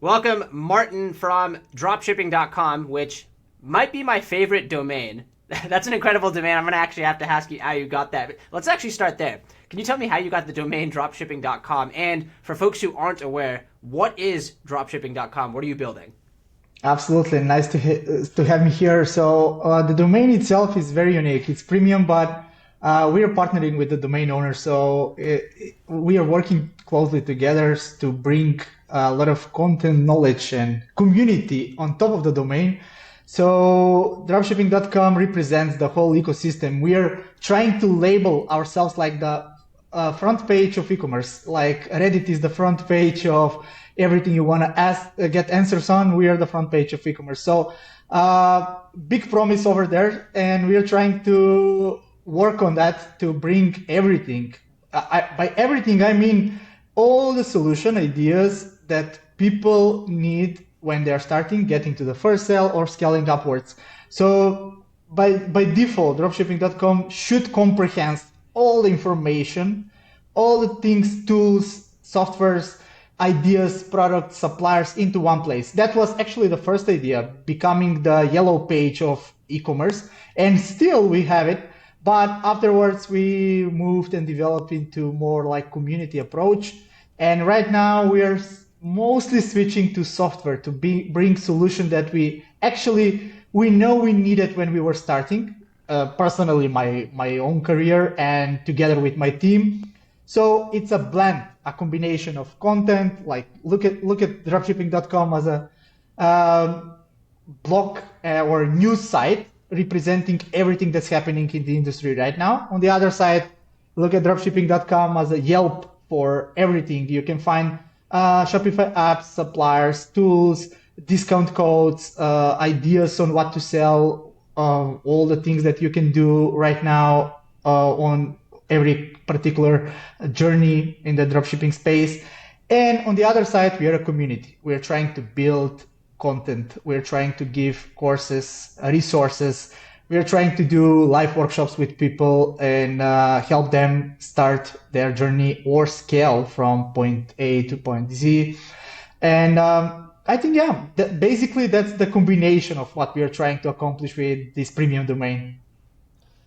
Welcome, Martin from dropshipping.com, which might be my favorite domain. That's an incredible domain. I'm going to actually have to ask you how you got that. But let's actually start there. Can you tell me how you got the domain dropshipping.com? And for folks who aren't aware, what is dropshipping.com? What are you building? Absolutely. Nice to have me here. So the domain itself is very unique. It's premium, but we are partnering with the domain owner. So we are working closely together to bring a lot of content, knowledge, and community on top of the domain. So dropshipping.com represents the whole ecosystem. We are trying to label ourselves like the front page of e-commerce. Like Reddit is the front page of everything you want to ask, get answers on. We are the front page of e-commerce. So big promise over there, and we are trying to work on that to bring everything. By everything, I mean all the solution ideas that people need when they're starting, getting to the first sale or scaling upwards. So by default, dropshipping.com should comprehend all the information, all the things, tools, softwares, ideas, products, suppliers into one place. That was actually the first idea, becoming the yellow page of e-commerce. And still we have it. But afterwards we moved and developed into more like community approach. And right now we are mostly switching to software to bring solution that we know we needed when we were starting. Personally, my own career and together with my team. So it's a blend, a combination of content. Like look at dropshipping.com as a blog or news site representing everything that's happening in the industry right now. On the other side, look at dropshipping.com as a Yelp for everything. You can find Shopify apps, suppliers, tools, discount codes, ideas on what to sell, all the things that you can do right now on every particular journey in the dropshipping space. And on the other side, we are a community. We're trying to build content. We're trying to give courses, resources. We're trying to do live workshops with people and help them start their journey or scale from point A to point Z. And I think, yeah, basically that's the combination of what we are trying to accomplish with this premium domain.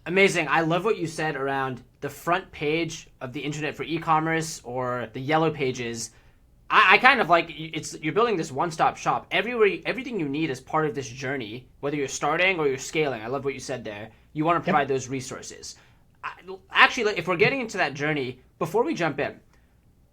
Amazing. I love what you said around the front page of the internet for e-commerce or the yellow pages. I kind of like you're building this one-stop shop. Everything you need as part of this journey, whether you're starting or you're scaling. I love what you said there. You want to provide those resources. Actually, if we're getting into that journey, before we jump in,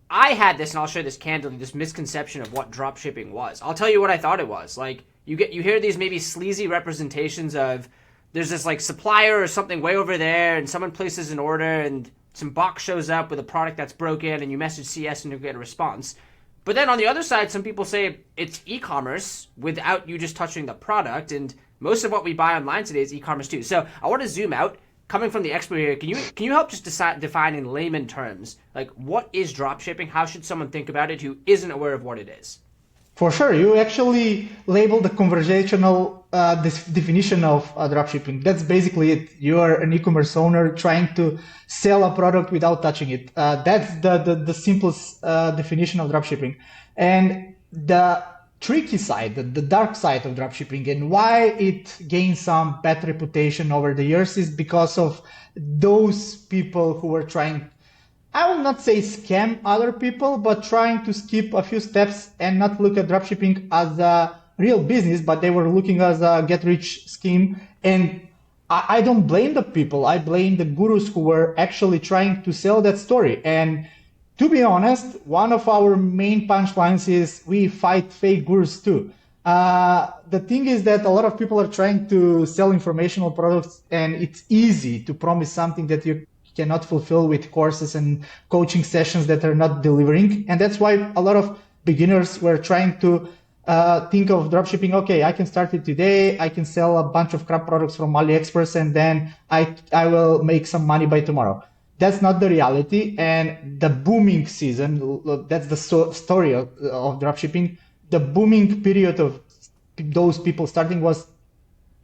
I had this, and I'll share this candidly, this misconception of what drop shipping was. I'll tell you what I thought it was. Like you hear these maybe sleazy representations of there's this like supplier or something way over there, and someone places an order, and some box shows up with a product that's broken, and you message CS and you get a response. But then on the other side, some people say it's e-commerce without you just touching the product, and most of what we buy online today is e-commerce too. So I want to zoom out. Coming from the expert here, can you help just define in layman terms, like what is dropshipping? How should someone think about it who isn't aware of what it is? For sure, you actually label the conversational this definition of dropshipping. That's basically it. You are an e-commerce owner trying to sell a product without touching it. That's the simplest definition of dropshipping. And the tricky side, the dark side of dropshipping, and why it gained some bad reputation over the years is because of those people who were trying, I will not say scam other people, but trying to skip a few steps and not look at dropshipping as a real business, but they were looking as a get-rich scheme. And I don't blame the people. I blame the gurus who were actually trying to sell that story. And to be honest, one of our main punchlines is we fight fake gurus too. The thing is that a lot of people are trying to sell informational products, and it's easy to promise something that you cannot fulfill with courses and coaching sessions that are not delivering. And that's why a lot of beginners were trying to think of dropshipping. Okay, I can start it today. I can sell a bunch of crap products from AliExpress, and then I will make some money by tomorrow. That's not the reality. And the booming season, that's the story of dropshipping. The booming period of those people starting was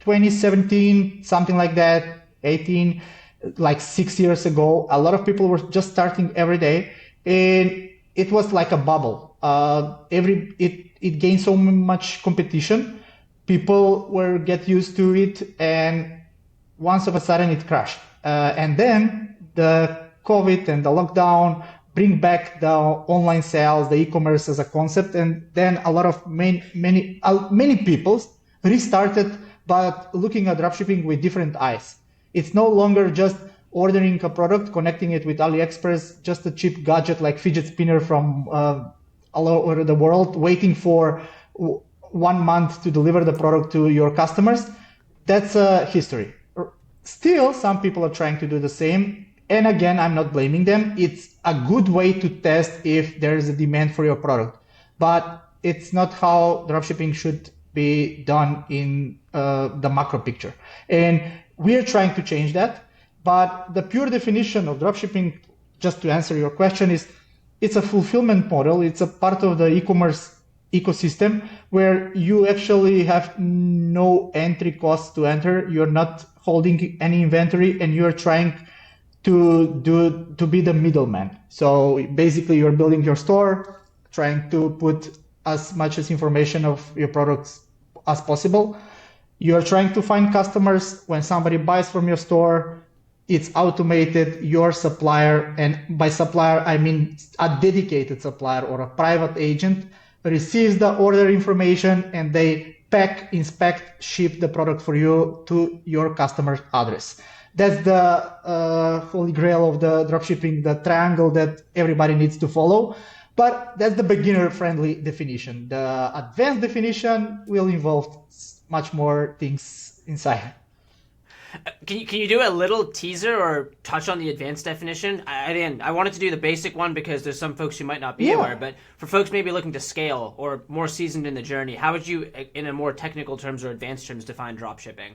2017, something like that, 18, like 6 years ago. A lot of people were just starting every day, and it was like a bubble. it gained so much competition. People were get used to it, and once of a sudden it crashed. And then the COVID and the lockdown bring back the online sales, the e-commerce as a concept, and then a lot of many people restarted, but looking at dropshipping with different eyes. It's no longer just ordering a product, connecting it with AliExpress, just a cheap gadget like fidget spinner from all over the world, waiting for 1 month to deliver the product to your customers. That's history. Still, some people are trying to do the same. And again, I'm not blaming them. It's a good way to test if there is a demand for your product. But it's not how dropshipping should be done in the macro picture. And we are trying to change that. But the pure definition of dropshipping, just to answer your question, is it's a fulfillment model. It's a part of the e-commerce ecosystem where you actually have no entry costs to enter. You're not holding any inventory, and you're trying to be the middleman. So basically, you're building your store, trying to put as much as information of your products as possible. You're trying to find customers. When somebody buys from your store, it's automated. Your supplier, and by supplier I mean a dedicated supplier or a private agent, receives the order information, and they pack, inspect, ship the product for you to your customer's address. That's the holy grail of the dropshipping, the triangle that everybody needs to follow. But that's the beginner-friendly definition. The advanced definition will involve much more things inside. Can you do a little teaser or touch on the advanced definition? I wanted to do the basic one because there's some folks who might not be aware, but for folks maybe looking to scale or more seasoned in the journey, how would you, in a more technical terms or advanced terms, define dropshipping?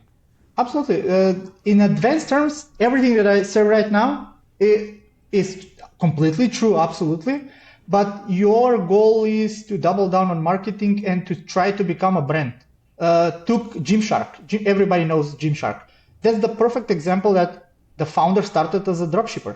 Absolutely. In advanced terms, everything that I say right now is completely true, absolutely. But your goal is to double down on marketing and to try to become a brand. Took Gymshark. Everybody knows Gymshark. That's the perfect example that the founder started as a dropshipper.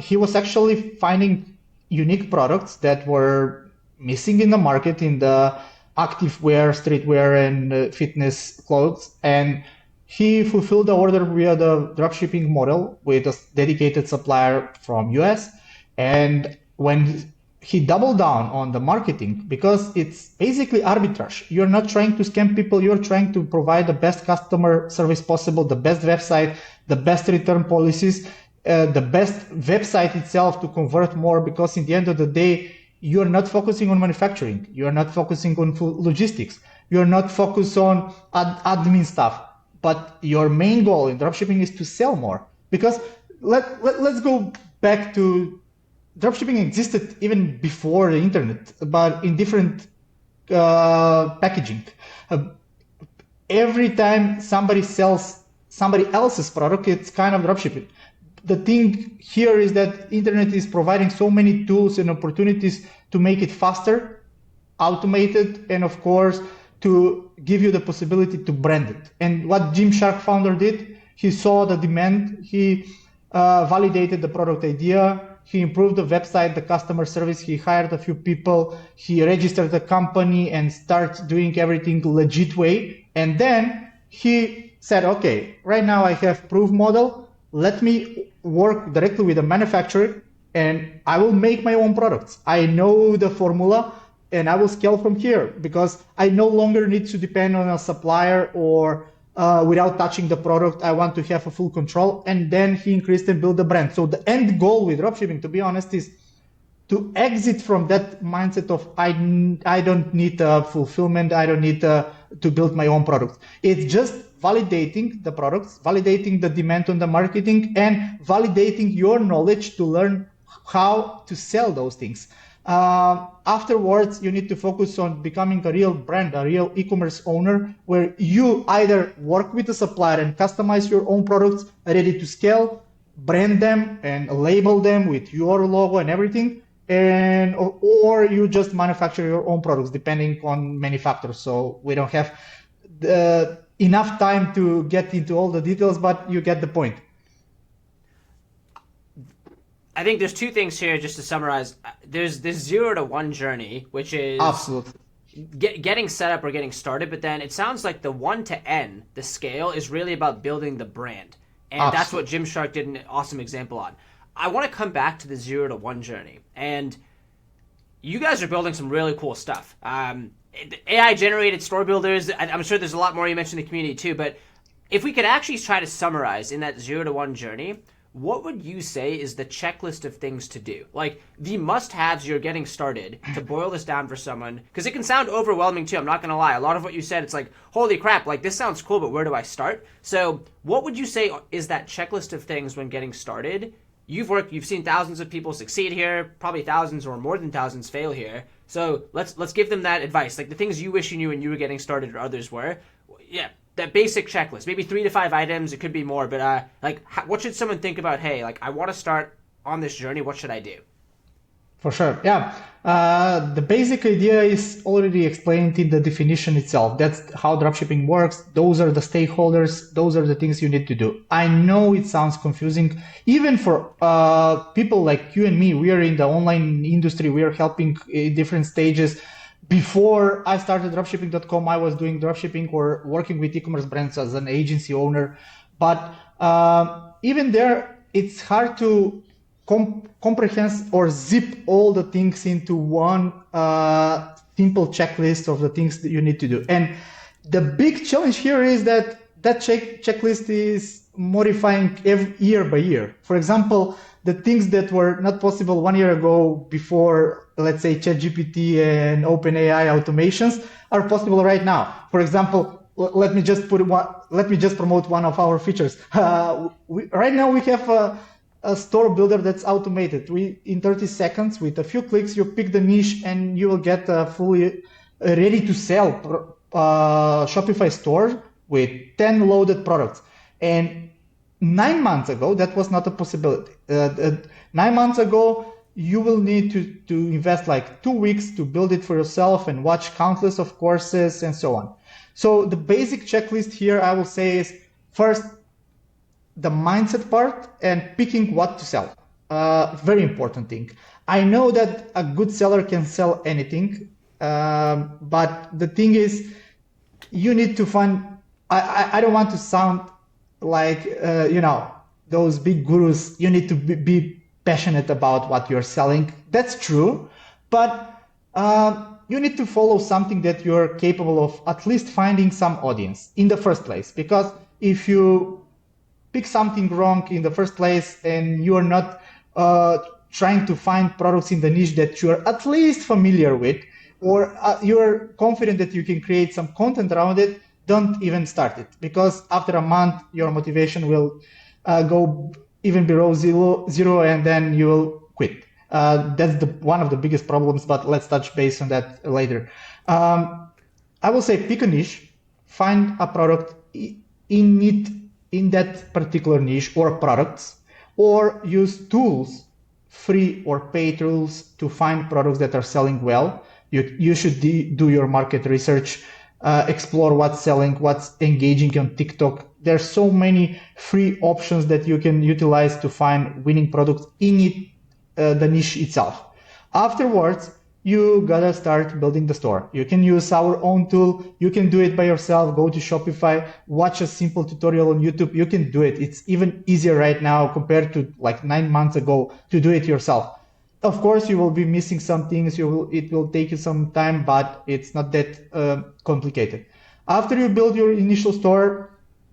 He was actually finding unique products that were missing in the market in the active wear, streetwear, and fitness clothes. And he fulfilled the order via the dropshipping model with a dedicated supplier from US. And when he doubled down on the marketing, because it's basically arbitrage. You're not trying to scam people. You're trying to provide the best customer service possible, the best website, the best return policies, the best website itself to convert more, because in the end of the day, you're not focusing on manufacturing. You're not focusing on logistics. You're not focused on admin stuff. But your main goal in dropshipping is to sell more. Because let's go back to dropshipping existed even before the internet, but in different packaging. Every time somebody sells somebody else's product, it's kind of dropshipping. The thing here is that internet is providing so many tools and opportunities to make it faster, automated, and of course, to give you the possibility to brand it. And what Gymshark founder did, he saw the demand, he validated the product idea, he improved the website, the customer service, he hired a few people, he registered the company and started doing everything legit way. And then he said, okay, right now I have proof model, let me work directly with the manufacturer and I will make my own products. I know the formula and I will scale from here because I no longer need to depend on a supplier or without touching the product. I want to have a full control. And then he increased and built the brand. So the end goal with dropshipping, to be honest, is to exit from that mindset of I don't need fulfillment. I don't need to build my own products. It's just validating the products, validating the demand on the marketing, and validating your knowledge to learn how to sell those things. Afterwards, you need to focus on becoming a real brand, a real e-commerce owner, where you either work with a supplier and customize your own products ready to scale, brand them and label them with your logo and everything, and or you just manufacture your own products, depending on many factors. So we don't have enough time to get into all the details, but you get the point. I think there's two things here just to summarize. There's this 0 to 1 journey, which is Absolutely. getting set up or getting started, but then it sounds like the 1 to N, the scale, is really about building the brand. And that's what Absolutely. Gymshark did an awesome example on. I want to come back to the 0 to 1 journey. And you guys are building some really cool stuff. AI generated store builders. I'm sure there's a lot more you mentioned in the community too. But if we could actually try to summarize in that 0 to 1 journey, what would you say is the checklist of things to do? Like the must-haves you're getting started to boil this down for someone, because it can sound overwhelming too. I'm not going to lie. A lot of what you said, it's like, holy crap, like this sounds cool, but where do I start? So what would you say is that checklist of things when getting started? You've seen thousands of people succeed here, probably thousands or more than thousands fail here. So let's give them that advice, like the things you wish you knew when you were getting started or others were. Yeah, that basic checklist, maybe 3 to 5 items. It could be more, but what should someone think about? Hey, like I want to start on this journey. What should I do? For sure. Yeah. The basic idea is already explained in the definition itself. That's how dropshipping works. Those are the stakeholders. Those are the things you need to do. I know it sounds confusing, even for people like you and me. We are in the online industry. We are helping in different stages. Before I started dropshipping.com, I was doing dropshipping or working with e-commerce brands as an agency owner. But even there, it's hard to comprehend or zip all the things into one simple checklist of the things that you need to do. And the big challenge here is that checklist is modifying year by year. For example, the things that were not possible 1 year ago before, let's say, ChatGPT and OpenAI automations are possible right now. For example, let me just promote one of our features. Right now we have a store builder that's automated. In 30 seconds, with a few clicks, you pick the niche and you will get a fully ready to sell Shopify store with 10 loaded products. And 9 months ago, that was not a possibility. 9 months ago, you will need to invest like 2 weeks to build it for yourself and watch countless of courses and so on. So the basic checklist here, I will say, is first, the mindset part and picking what to sell. Very important thing. I know that a good seller can sell anything, but the thing is, you need to find. I don't want to sound like those big gurus. You need to be passionate about what you're selling. That's true, but you need to follow something that you're capable of at least finding some audience in the first place. Because if you pick something wrong in the first place and you are not trying to find products in the niche that you're at least familiar with, or you're confident that you can create some content around it, don't even start it, because after a month your motivation will go even below zero, and then you will quit. That's one of the biggest problems, but let's touch base on that later. I will say pick a niche, find a product in that particular niche or products, or use tools, free or paid tools, to find products that are selling well. You should do your market research, explore what's selling, what's engaging on TikTok. There's so many free options that you can utilize to find winning products in the niche itself. Afterwards, you gotta start building the store. You can use our own tool. You can do it by yourself. Go to Shopify, watch a simple tutorial on YouTube. You can do it. It's even easier right now compared to like 9 months ago to do it yourself. Of course, you will be missing some things. It will take you some time, but it's not that complicated. After you build your initial store,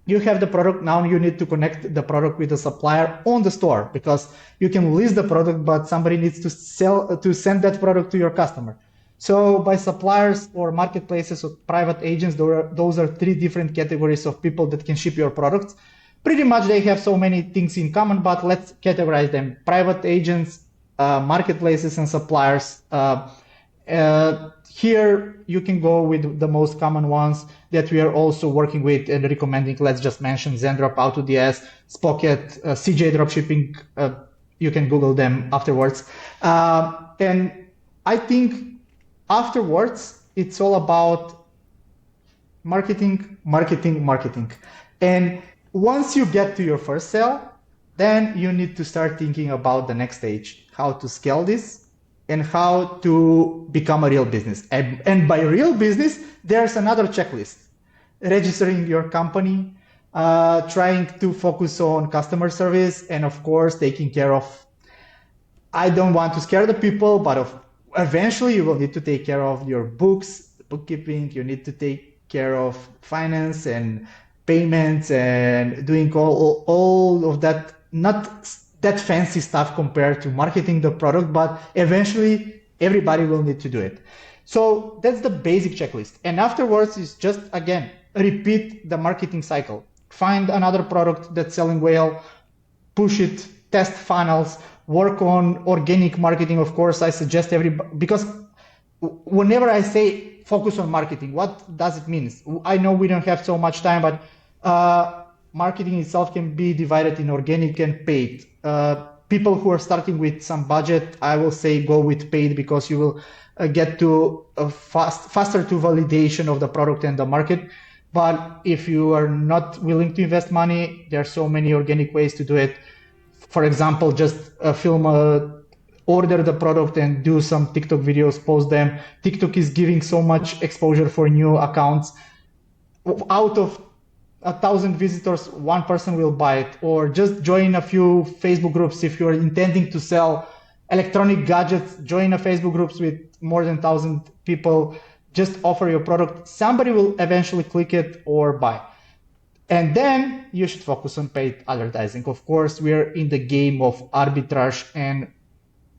you have the product. Now you need to connect the product with the supplier on the store, because you can list the product, but somebody needs to send that product to your customer. So by suppliers or marketplaces or private agents, those are 3 different categories of people that can ship your products. Pretty much they have so many things in common, but let's categorize them: private agents, marketplaces, and suppliers. Here you can go with the most common ones that we are also working with and recommending. Let's just mention Zendrop, AutoDS, Spocket, CJ Dropshipping. You can Google them afterwards. And I think afterwards, it's all about marketing. And once you get to your first sale, then you need to start thinking about the next stage, how to scale this, and how to become a real business. And by real business, there's another checklist: registering your company, trying to focus on customer service, and of course, taking care of, I don't want to scare the people, but eventually you will need to take care of your books, bookkeeping. You need to take care of finance and payments and doing all of that, not that fancy stuff compared to marketing the product, but eventually everybody will need to do it. So that's the basic checklist. And afterwards is just, again, repeat the marketing cycle. Find another product that's selling well, push it, test funnels, work on organic marketing. Of course, I suggest everybody, because whenever I say focus on marketing, what does it mean? I know we don't have so much time, but marketing itself can be divided in organic and paid. People who are starting with some budget, I will say go with paid, because you will get to faster to validation of the product and the market. But if you are not willing to invest money, there are so many organic ways to do it. For example, just order the product and do some TikTok videos, post them. TikTok is giving so much exposure for new accounts. Out of 1,000 visitors, one person will buy it. Or just join a few Facebook groups. If you're intending to sell electronic gadgets, join a Facebook groups with more than 1,000 people. Just offer your product. Somebody will eventually click it or buy. And then you should focus on paid advertising. Of course, we're in the game of arbitrage. And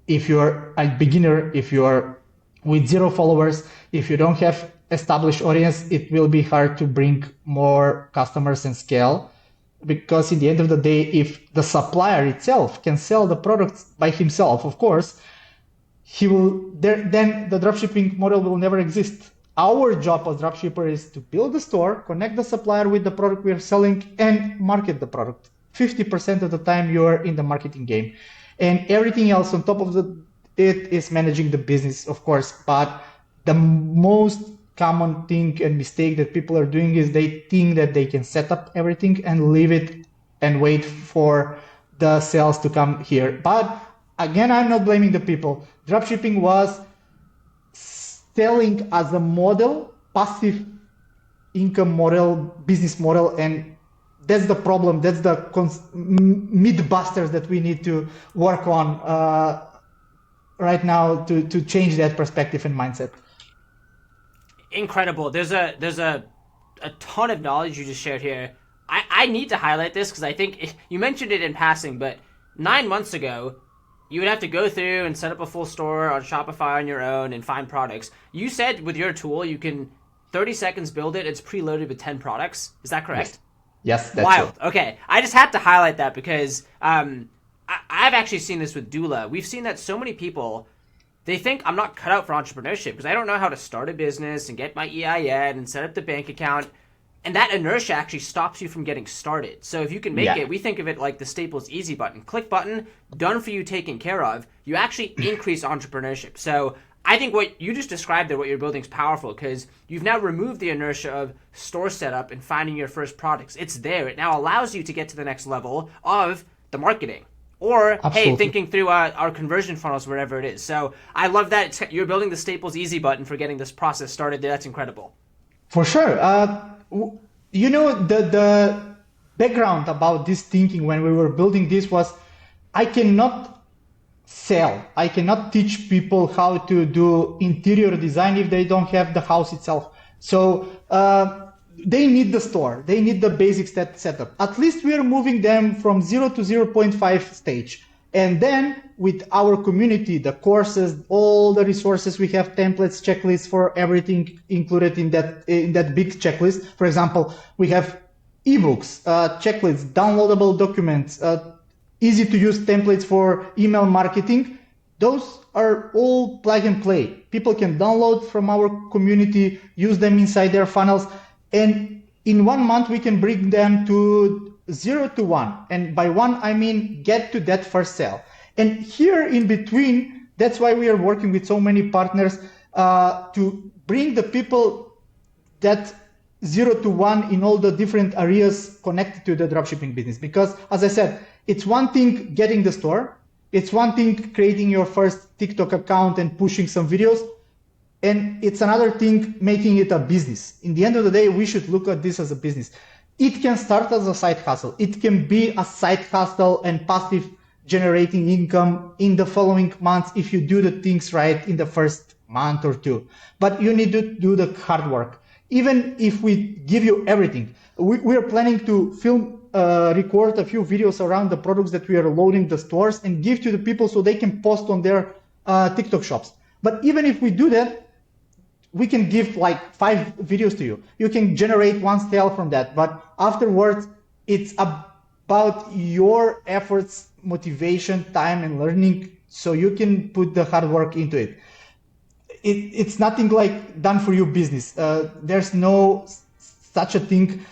if you're a beginner, if you're with 0 followers, if you don't have established audience, it will be hard to bring more customers and scale. Because in the end of the day, if the supplier itself can sell the products by himself, of course, then the dropshipping model will never exist. Our job as dropshipper is to build the store, connect the supplier with the product we are selling, and market the product. 50% of the time you are in the marketing game. And everything else on top of it is managing the business, of course. But the most common thing and mistake that people are doing is they think that they can set up everything and leave it and wait for the sales to come here. But again, I'm not blaming the people. Dropshipping was selling as a model, passive income model, business model, and that's the problem. That's the myth-busters that we need to work on right now to change that perspective and mindset. Incredible. There's a ton of knowledge you just shared here. I need to highlight this because I think you mentioned it in passing, but 9 months ago, you would have to go through and set up a full store on Shopify on your own and find products. You said with your tool, you can 30 seconds build it. It's preloaded with 10 products. Is that correct? Yes, that's wild. It. Okay. I just had to highlight that because I've actually seen this with Doola. We've seen that so many people, they think I'm not cut out for entrepreneurship because I don't know how to start a business and get my EIN and set up the bank account. And that inertia actually stops you from getting started. So if you can make it, we think of it like the Staples easy button. Click button, done for you, taken care of. You actually increase entrepreneurship. So I think what you just described there, what you're building is powerful because you've now removed the inertia of store setup and finding your first products. It's there. It now allows you to get to the next level of the marketing. Or, Absolutely. Hey, thinking through our conversion funnels, wherever it is. So I love that you're building the Staples easy button for getting this process started. That's incredible. For sure. You know, the background about this thinking when we were building this was I cannot sell. I cannot teach people how to do interior design if they don't have the house itself. So they need the store. They need the basic setup. At least we are moving them from 0 to 0.5 stage. And then with our community, the courses, all the resources, we have templates, checklists for everything included in that big checklist. For example, we have ebooks, checklists, downloadable documents, easy to use templates for email marketing. Those are all plug and play. People can download from our community, use them inside their funnels. And in 1 month, we can bring them to 0 to 1. And by 1, I mean get to that first sale. And here in between, that's why we are working with so many partners to bring the people that 0 to 1 in all the different areas connected to the dropshipping business. Because as I said, it's one thing getting the store. It's one thing creating your first TikTok account and pushing some videos, and it's another thing making it a business. In the end of the day, we should look at this as a business. It can start as a side hustle. It can be a side hustle and passive generating income in the following months if you do the things right in the first month or two. But you need to do the hard work. Even if we give you everything, we are planning to film, record a few videos around the products that we are loading the stores and give to the people so they can post on their TikTok shops. But even if we do that, we can give like 5 videos to you. You can generate one sale from that, but afterwards, it's about your efforts, motivation, time, and learning, so you can put the hard work into it. It's nothing like done for you business. There's no such a thing.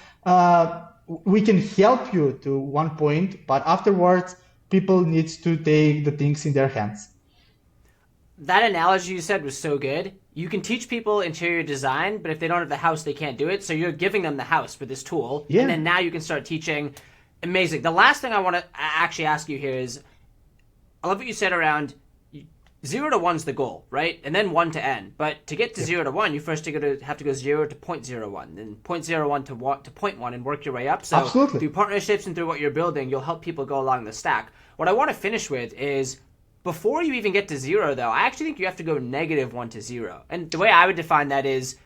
We can help you to one point, but afterwards, people need to take the things in their hands. That analogy you said was so good. You can teach people interior design, but if they don't have the house, they can't do it. So you're giving them the house with this tool. Yeah. And then now you can start teaching. Amazing. The last thing I want to actually ask you here is, I love what you said around 0 to 1's the goal, right? And then 1 to n. But to get to 0 to 1, you first have to go 0 to 0.01, then 0.01 to 0.1 and work your way up. So Absolutely. through partnerships and through what you're building, you'll help people go along the stack. What I want to finish with is, before you even get to 0, though, I actually think you have to go -1 to 0. And the way I would define that is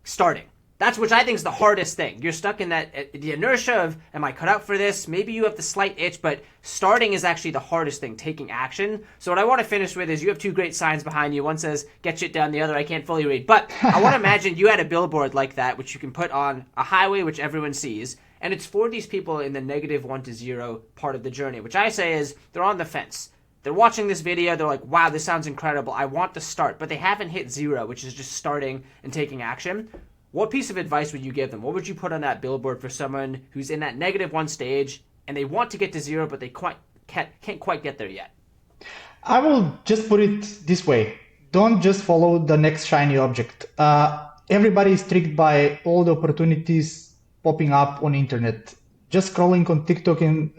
starting. That's which I think is the hardest thing. You're stuck in that the inertia of, am I cut out for this? Maybe you have the slight itch, but starting is actually the hardest thing, taking action. So what I want to finish with is, you have 2 great signs behind you. One says, get shit done. The other, I can't fully read. But I want to imagine you had a billboard like that, which you can put on a highway, which everyone sees. And it's for these people in the -1 to 0 part of the journey, which I say is, they're on the fence. They're watching this video, they're like, wow, this sounds incredible, I want to start, but they haven't hit 0, which is just starting and taking action. What piece of advice would you give them? What would you put on that billboard for someone who's in that -1 stage and they want to get to 0, but they can't quite get there yet? I will just put it this way. Don't just follow the next shiny object. Everybody is tricked by all the opportunities popping up on internet. Just scrolling on TikTok and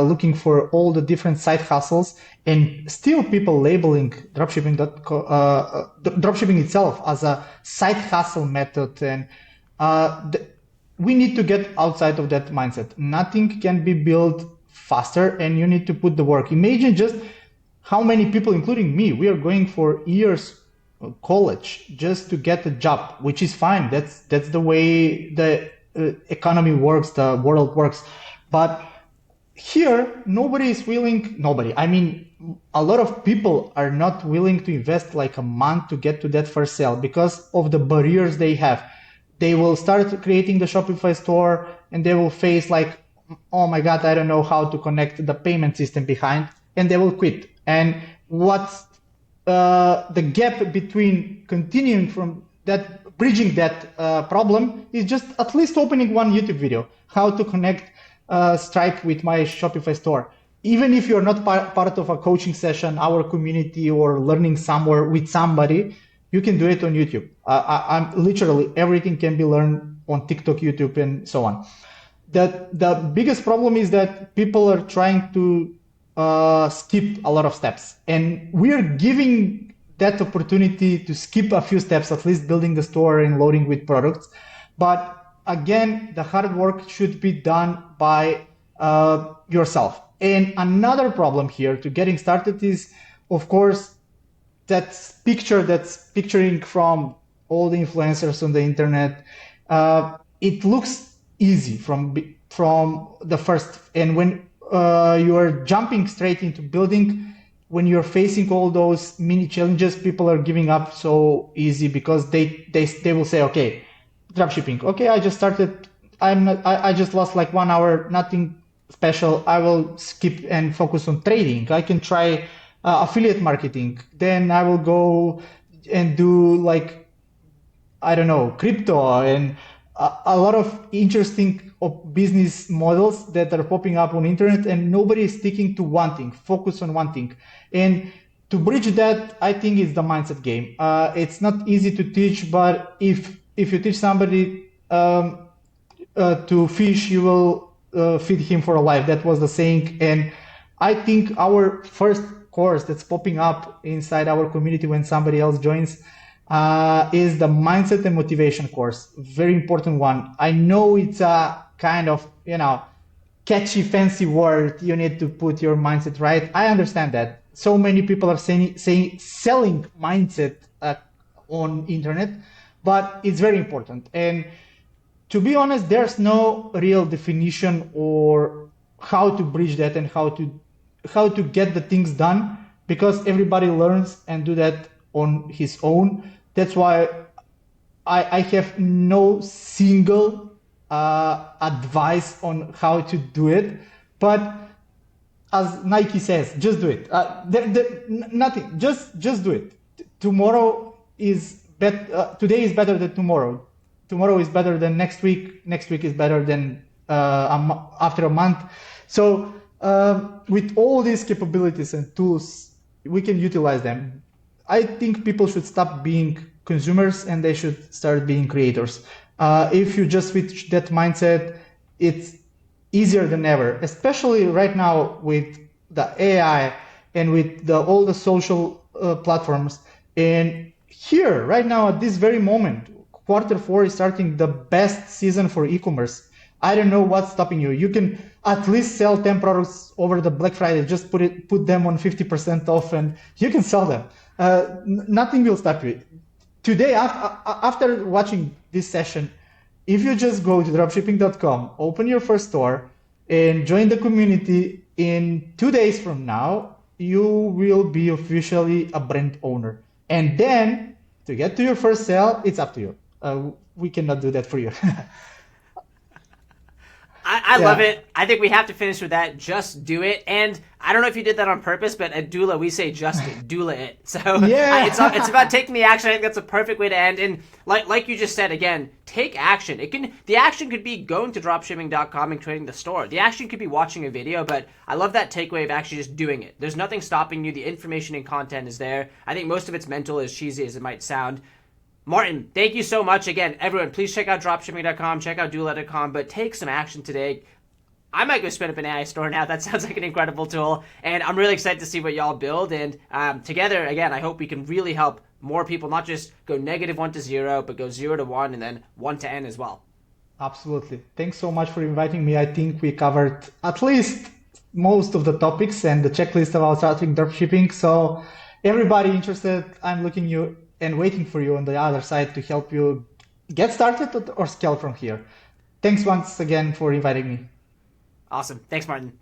looking for all the different side hustles, and still people labeling dropshipping itself as a side hustle method. And we need to get outside of that mindset. Nothing can be built faster, and you need to put the work. Imagine just how many people, including me, we are going for years of college just to get a job, which is fine. That's the way the economy works, the world works. But here, I mean, a lot of people are not willing to invest like a month to get to that first sale because of the barriers they have. They will start creating the Shopify store and they will face like, oh my God, I don't know how to connect the payment system behind, and they will quit. And what's the gap between continuing from that, bridging that problem, is just at least opening one YouTube video, how to connect Stripe with my Shopify store. Even if you're not part of a coaching session, our community, or learning somewhere with somebody, you can do it on YouTube. I'm literally, everything can be learned on TikTok, YouTube, and so on. The biggest problem is that people are trying to skip a lot of steps, and we are giving that opportunity to skip a few steps, at least building the store and loading with products. But again, the hard work should be done by yourself. And another problem here to getting started is, of course, that's picturing from all the influencers on the internet. It looks easy from the first, and when you are jumping straight into building, when you're facing all those mini challenges, people are giving up so easy because they will say, okay, dropshipping. Okay, I just started. I just lost like 1 hour, nothing special. I will skip and focus on trading. I can try affiliate marketing. Then I will go and do like, I don't know, crypto and a lot of interesting business models that are popping up on internet, and nobody is sticking to one thing, focus on one thing. And to bridge that, I think it's the mindset game. It's not easy to teach, but if you teach somebody to fish, you will feed him for a life. That was the saying. And I think our first course that's popping up inside our community when somebody else joins is the mindset and motivation course. Very important one. I know it's a kind of, catchy, fancy word. You need to put your mindset right. I understand that. So many people are saying selling mindset on internet, but it's very important. And to be honest, there's no real definition or how to bridge that and how to get the things done because everybody learns and do that on his own. That's why I have no single advice on how to do it, but as Nike says, just do it. Nothing. Just do it. Tomorrow is today is better than tomorrow. Tomorrow is better than next week. Next week is better than after a month. So with all these capabilities and tools, we can utilize them. I think people should stop being consumers and they should start being creators. If you just switch that mindset, it's easier than ever, especially right now with the AI and with all the social platforms. And here, right now, at this very moment, Q4 is starting the best season for e-commerce. I don't know what's stopping you. You can at least sell 10 products over the Black Friday. Just put them on 50% off, and you can sell them. Nothing will stop you. Today, after watching this session, if you just go to dropshipping.com, open your first store, and join the community, in 2 days from now, you will be officially a brand owner. And then, to get to your first sale, it's up to you. We cannot do that for you. I Yeah. love it. I think we have to finish with that. Just do it. And I don't know if you did that on purpose, but at Doola, we say just doula it. So Yeah. it's about taking the action. I think that's a perfect way to end. And like you just said, again, take action. The action could be going to dropshipping.com and creating the store. The action could be watching a video, but I love that takeaway of actually just doing it. There's nothing stopping you. The information and content is there. I think most of it's mental, as cheesy as it might sound. Martin, thank you so much. Again, everyone, please check out dropshipping.com, check out doula.com, but take some action today. I might go spin up an AI store now. That sounds like an incredible tool. And I'm really excited to see what y'all build. And together, again, I hope we can really help more people not just go -1 to 0, but go 0 to 1 and then 1 to N as well. Absolutely. Thanks so much for inviting me. I think we covered at least most of the topics and the checklist about starting dropshipping. So everybody interested, I'm looking you and waiting for you on the other side to help you get started or scale from here. Thanks once again for inviting me. Awesome. Thanks, Martin.